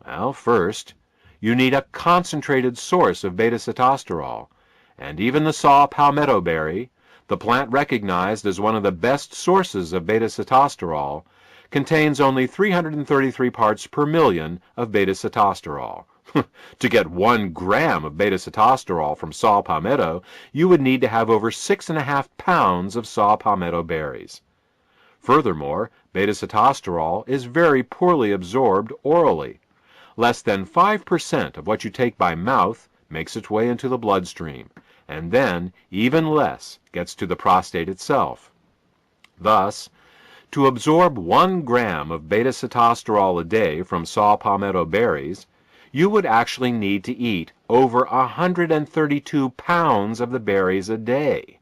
Well, first, you need a concentrated source of beta-sitosterol, and even the saw palmetto berry, the plant recognized as one of the best sources of beta-sitosterol, contains only 333 parts per million of beta-sitosterol. To get 1 gram of beta-sitosterol from saw palmetto, you would need to have over 6.5 pounds of saw palmetto berries. Furthermore, beta-sitosterol is very poorly absorbed orally. Less than 5% of what you take by mouth makes its way into the bloodstream, and then even less gets to the prostate itself. Thus, to absorb 1 gram of beta-sitosterol a day from saw palmetto berries, you would actually need to eat over 132 pounds of the berries a day.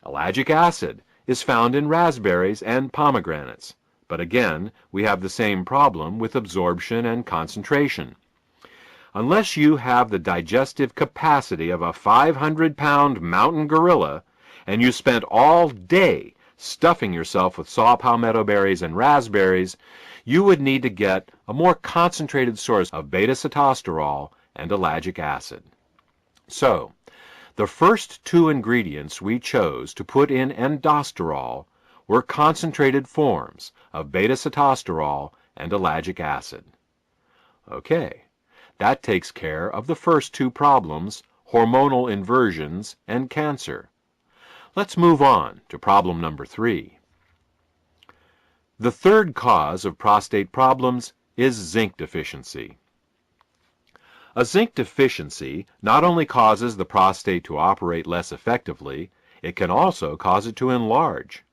Ellagic acid is found in raspberries and pomegranates, but again, we have the same problem with absorption and concentration. Unless you have the digestive capacity of a 500-pound mountain gorilla, and you spent all day stuffing yourself with saw palmetto berries and raspberries, you would need to get a more concentrated source of beta-sitosterol and ellagic acid. So, the first 2 ingredients we chose to put in endosterol were concentrated forms of beta-sitosterol and ellagic acid. Okay, that takes care of the first 2 problems, hormonal inversions and cancer. Let's move on to problem number 3. The third cause of prostate problems is zinc deficiency. A zinc deficiency not only causes the prostate to operate less effectively, it can also cause it to enlarge.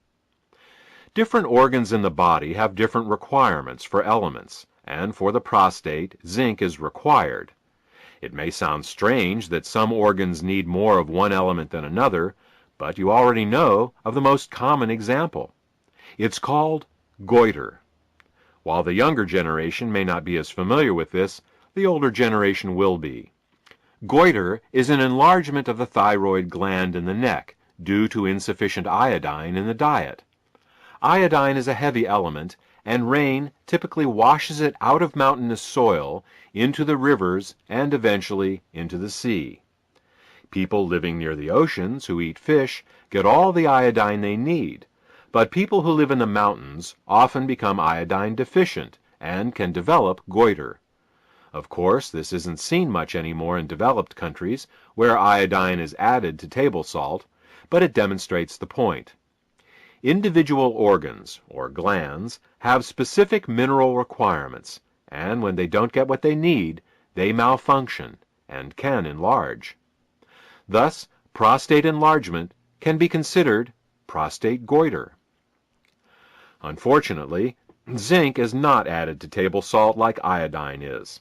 Different organs in the body have different requirements for elements, and for the prostate, zinc is required. It may sound strange that some organs need more of one element than another, but you already know of the most common example. It's called goiter. While the younger generation may not be as familiar with this, the older generation will be. Goiter is an enlargement of the thyroid gland in the neck due to insufficient iodine in the diet. Iodine is a heavy element, and rain typically washes it out of mountainous soil into the rivers and eventually into the sea. People living near the oceans who eat fish get all the iodine they need, but people who live in the mountains often become iodine deficient and can develop goiter. Of course, this isn't seen much anymore in developed countries where iodine is added to table salt, but it demonstrates the point. Individual organs, or glands, have specific mineral requirements, and when they don't get what they need, they malfunction and can enlarge. Thus, prostate enlargement can be considered prostate goiter. Unfortunately, zinc is not added to table salt like iodine is.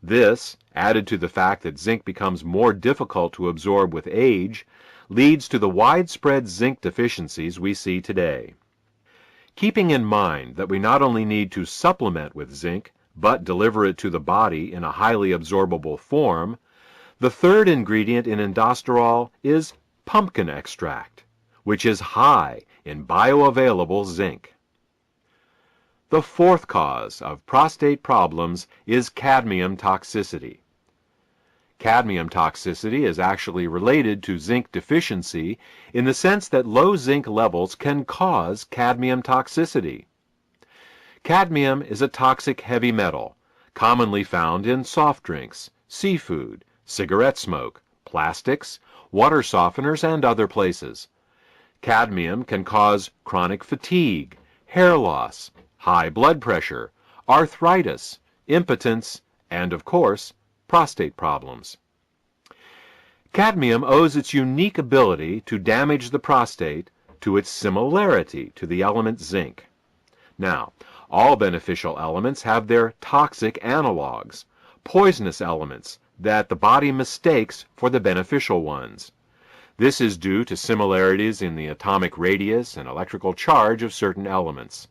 This, added to the fact that zinc becomes more difficult to absorb with age, leads to the widespread zinc deficiencies we see today. Keeping in mind that we not only need to supplement with zinc, but deliver it to the body in a highly absorbable form, the third ingredient in endosterol is pumpkin extract, which is high in bioavailable zinc. The fourth cause of prostate problems is cadmium toxicity. Cadmium toxicity is actually related to zinc deficiency in the sense that low zinc levels can cause cadmium toxicity. Cadmium is a toxic heavy metal, commonly found in soft drinks, seafood, cigarette smoke, plastics, water softeners, and other places. Cadmium can cause chronic fatigue, hair loss, high blood pressure, arthritis, impotence, and of course, prostate problems. Cadmium owes its unique ability to damage the prostate to its similarity to the element zinc. Now, all beneficial elements have their toxic analogs, poisonous elements that the body mistakes for the beneficial ones. This is due to similarities in the atomic radius and electrical charge of certain elements.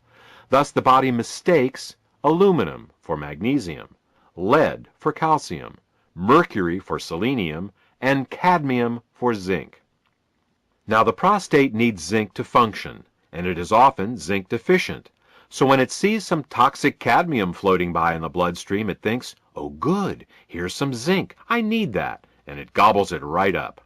Thus, the body mistakes aluminum for magnesium, lead for calcium, mercury for selenium, and cadmium for zinc. Now, the prostate needs zinc to function, and it is often zinc deficient, So when it sees some toxic cadmium floating by in the bloodstream, it thinks, oh good, here's some zinc, I need that, and it gobbles it right up.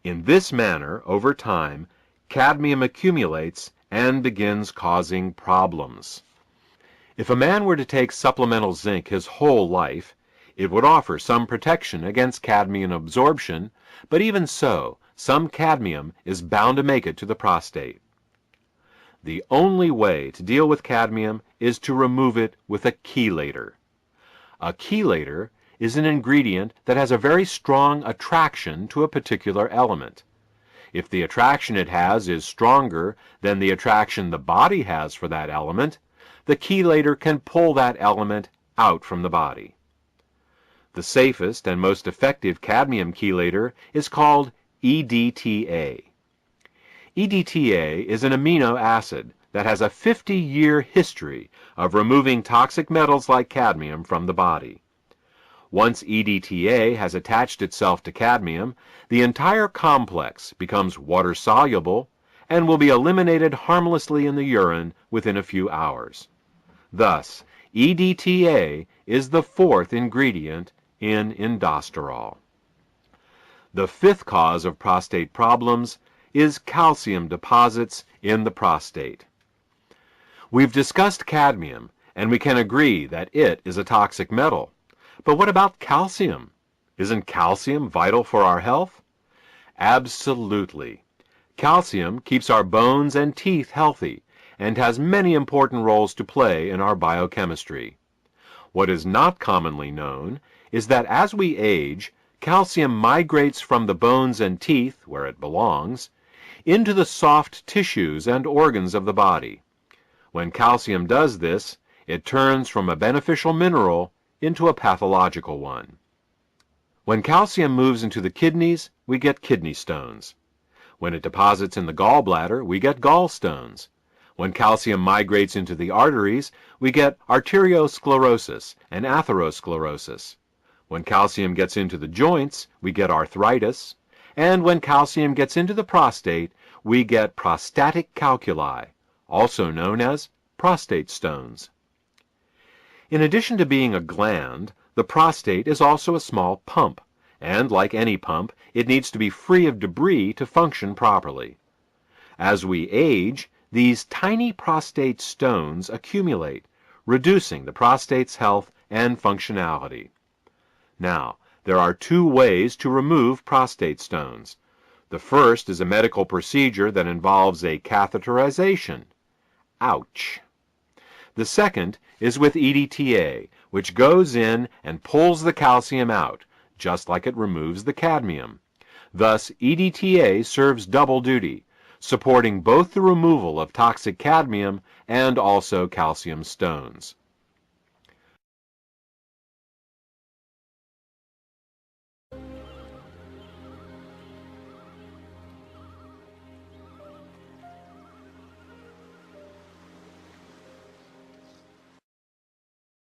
In this manner, over time, cadmium accumulates and begins causing problems. If a man were to take supplemental zinc his whole life, it would offer some protection against cadmium absorption, but even so, some cadmium is bound to make it to the prostate. The only way to deal with cadmium is to remove it with a chelator. A chelator is an ingredient that has a very strong attraction to a particular element. If the attraction it has is stronger than the attraction the body has for that element, the chelator can pull that element out from the body. The safest and most effective cadmium chelator is called EDTA. EDTA is an amino acid that has a 50-year history of removing toxic metals like cadmium from the body. Once EDTA has attached itself to cadmium, the entire complex becomes water-soluble and will be eliminated harmlessly in the urine within a few hours. Thus, EDTA is the fourth ingredient in indosterol. The fifth cause of prostate problems is calcium deposits in the prostate. We've discussed cadmium, and we can agree that it is a toxic metal. But what about calcium? Isn't calcium vital for our health? Absolutely. Calcium keeps our bones and teeth healthy and has many important roles to play in our biochemistry. What is not commonly known is that as we age, calcium migrates from the bones and teeth, where it belongs, into the soft tissues and organs of the body. When calcium does this, it turns from a beneficial mineral into a pathological one. When calcium moves into the kidneys, we get kidney stones. When it deposits in the gallbladder, we get gallstones. When calcium migrates into the arteries, we get arteriosclerosis and atherosclerosis. When calcium gets into the joints, we get arthritis. And when calcium gets into the prostate, we get prostatic calculi, also known as prostate stones. In addition to being a gland, the prostate is also a small pump, and like any pump, it needs to be free of debris to function properly. As we age, these tiny prostate stones accumulate, reducing the prostate's health and functionality. Now, there are two ways to remove prostate stones. The first is a medical procedure that involves a catheterization. Ouch! The second is with EDTA, which goes in and pulls the calcium out, just like it removes the cadmium. Thus, EDTA serves double duty, supporting both the removal of toxic cadmium and also calcium stones.